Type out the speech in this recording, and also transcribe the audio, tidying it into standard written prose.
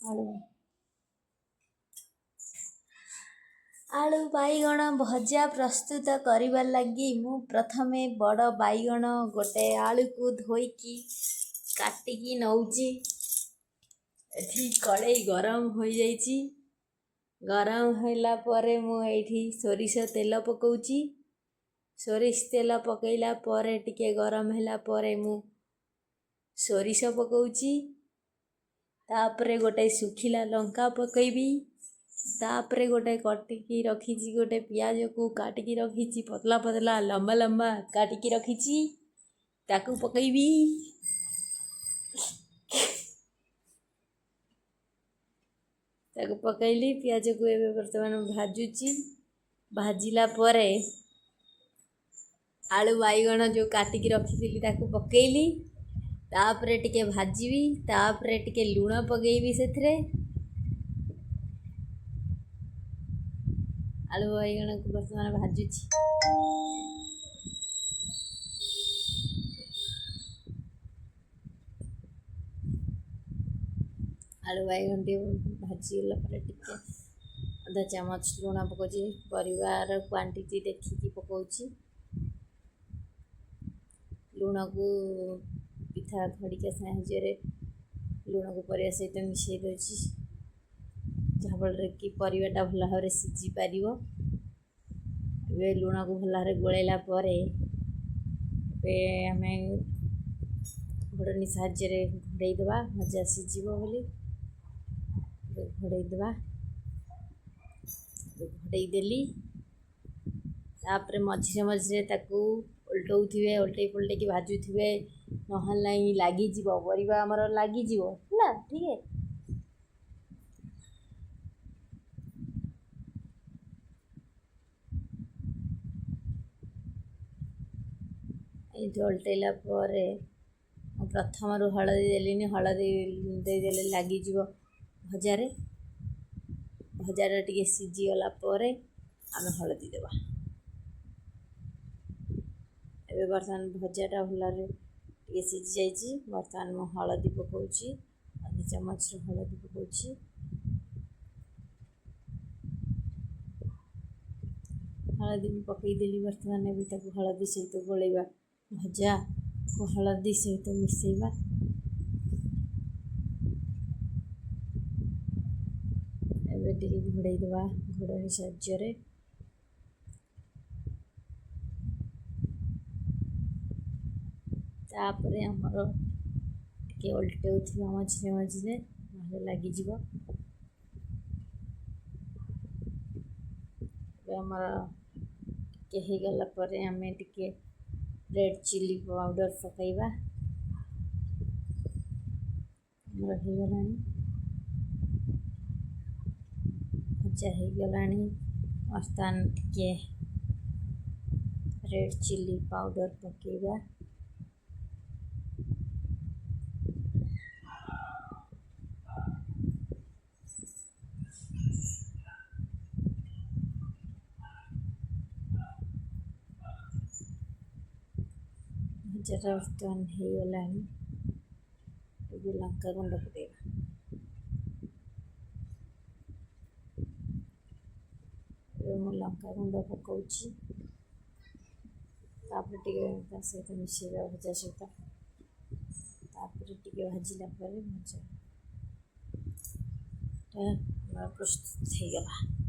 ଆଳୁ ଆଳୁ ବାଇଗଣ ଭଜା ପ୍ରସ୍ତୁତ କରିବା ଲାଗି ମୁଁ ପ୍ରଥମେ ବଡ଼ ବାଇଗଣ ଗୋଟେ ଆଳୁକୁ ଧୋଇକି କାଟିକି ନେଉଛି। ଏଠି କଡ଼େଇ ଗରମ ହୋଇଯାଇଛି। ଗରମ ହେଲା ପରେ ମୁଁ ଏଇଠି ସୋରିଷ ତେଲ ପକାଉଛି। ସୋରିଷ ତେଲ ପକାଇଲା ପରେ ଟିକେ ଗରମ ହେଲା ପରେ ମୁଁ ସୋରିଷ ପକାଉଛି। ତାପରେ ଗୋଟେ ଶୁଖିଲା ଲଙ୍କା ପକାଇବି। ତାପରେ ଗୋଟେ କଟିକି ରଖିଛି ଗୋଟେ ପିଆଜକୁ କାଟିକି ରଖିଛି, ପତଲା ପତଲା ଲମ୍ବା ଲମ୍ବା କାଟିକି ରଖିଛି, ତାକୁ ପକାଇବି। ତାକୁ ପକାଇଲି। ପିଆଜକୁ ଏବେ ବର୍ତ୍ତମାନ ଭାଜୁଛି। ଭାଜିଲା ପରେ ଆଳୁ ବାଇଗଣ ଯେଉଁ କାଟିକି ରଖିଥିଲି ତାକୁ ପକାଇଲି। ତାପରେ ଟିକେ ଭାଜିବି। ତାପରେ ଟିକେ ଲୁଣ ପକାଇବି ସେଥିରେ। ଆଳୁ ବାଇଗଣକୁ ବର୍ତ୍ତମାନ ଭାଜୁଛି। ଆଳୁ ବାଇଗଣଟି ଭାଜିଗଲା ପରେ ଟିକେ ଅଧା ଚାମଚ ଲୁଣ ପକାଉଛି। ପରିବାର କ୍ୱାଣ୍ଟିଟି ଦେଖିକି ପକାଉଛି। ଲୁଣକୁ ପିଠା ଖଡ଼ିକା ସାହାଯ୍ୟରେ ଲୁଣକୁ ପରିବା ସହିତ ମିଶାଇ ଦେଉଛି, ଯାହାଫଳରେ କି ପରିବାଟା ଭଲ ଭାବରେ ସିଝି ପାରିବ। ଏବେ ଲୁଣକୁ ଭଲ ଭାବରେ ଗୋଳାଇଲା ପରେ ଏବେ ଆମେ ଘୋଡ଼ଣୀ ସାହାଯ୍ୟରେ ଘୋଡ଼େଇ ଦେବା, ଭଜା ସିଝିବ ବୋଲି। ଘୋଡ଼େଇ ଦେବା। ଘୋଡ଼େଇ ଦେଲି। ତାପରେ ମଝିରେ ମଝିରେ ତାକୁ ଓଲଟଉଥିବେ, ଓଲଟେଇ ପଲଟେଇକି ଭାଜୁଥିବେ, ନହେଲେ ନାହିଁ ଲାଗିଯିବ, ପରିବା ଆମର ଲାଗିଯିବ ହେଲା। ଠିକ୍ ଅଛି। ଏଇଠି ଓଲଟେଇଲା ପରେ ମୁଁ ପ୍ରଥମରୁ ହଳଦୀ ଦେଲିନି। ହଳଦୀ ଦେଇଦେଲେ ଲାଗିଯିବ ଭଜାରେ। ଭଜାଟା ଟିକେ ସିଝିଗଲା ପରେ ଆମେ ହଳଦୀ ଦେବା। ଏବେ ବର୍ତ୍ତମାନ ଭଜାଟା ଭଲରେ ଟିକେ ସିଝି ଯାଇଛି। ବର୍ତ୍ତମାନ ମୁଁ ହଳଦୀ ପକାଉଛି, ଅଧା ଚାମଚର ହଳଦୀ ପକାଉଛି। ହଳଦୀ ପକାଇଦେଲି। ବର୍ତ୍ତମାନ ଏବେ ତାକୁ ହଳଦୀ ସହିତ ଗୋଳେଇବା। ଭଜାକୁ ହଳଦୀ ସହିତ ମିଶାଇବା। ଏବେ ଟିକେ ଘୋଡ଼େଇ ଦେବା ଘୋଡ଼ଣୀ ସାହାଯ୍ୟରେ। ତାପରେ ଆମର ଟିକେ ଓଲଟଉଥିବା ମଝିରେ ମଝିରେ, ନହେଲେ ଲାଗିଯିବ। ଏବେ ଆମର ଟିକେ ହେଇଗଲା ପରେ ଆମେ ଟିକେ ରେଡ଼୍ ଚିଲି ପାଉଡ଼ର ପକାଇବା। ଆମର ହେଇଗଲାଣି, ଭଜା ହେଇଗଲାଣି। ବର୍ତ୍ତମାନ ଟିକେ ରେଡ଼୍ ଚିଲି ପାଉଡ଼ର ପକାଇବା। ଭଜାଟା ବର୍ତ୍ତମାନ ହେଇଗଲାଣି। ଏବେ ଲଙ୍କା ଗୁଣ୍ଡ ପକାଇବା। ଏବେ ମୁଁ ଲଙ୍କା ଗୁଣ୍ଡ ପକାଉଛି। ତାପରେ ଟିକେ ତା ସହିତ ମିଶାଇବା ଭଜା ସହିତ। ତାପରେ ଟିକେ ଭାଜିଲା ପରେ ଭଜାଟା ପ୍ରସ୍ତୁତ ହେଇଗଲା।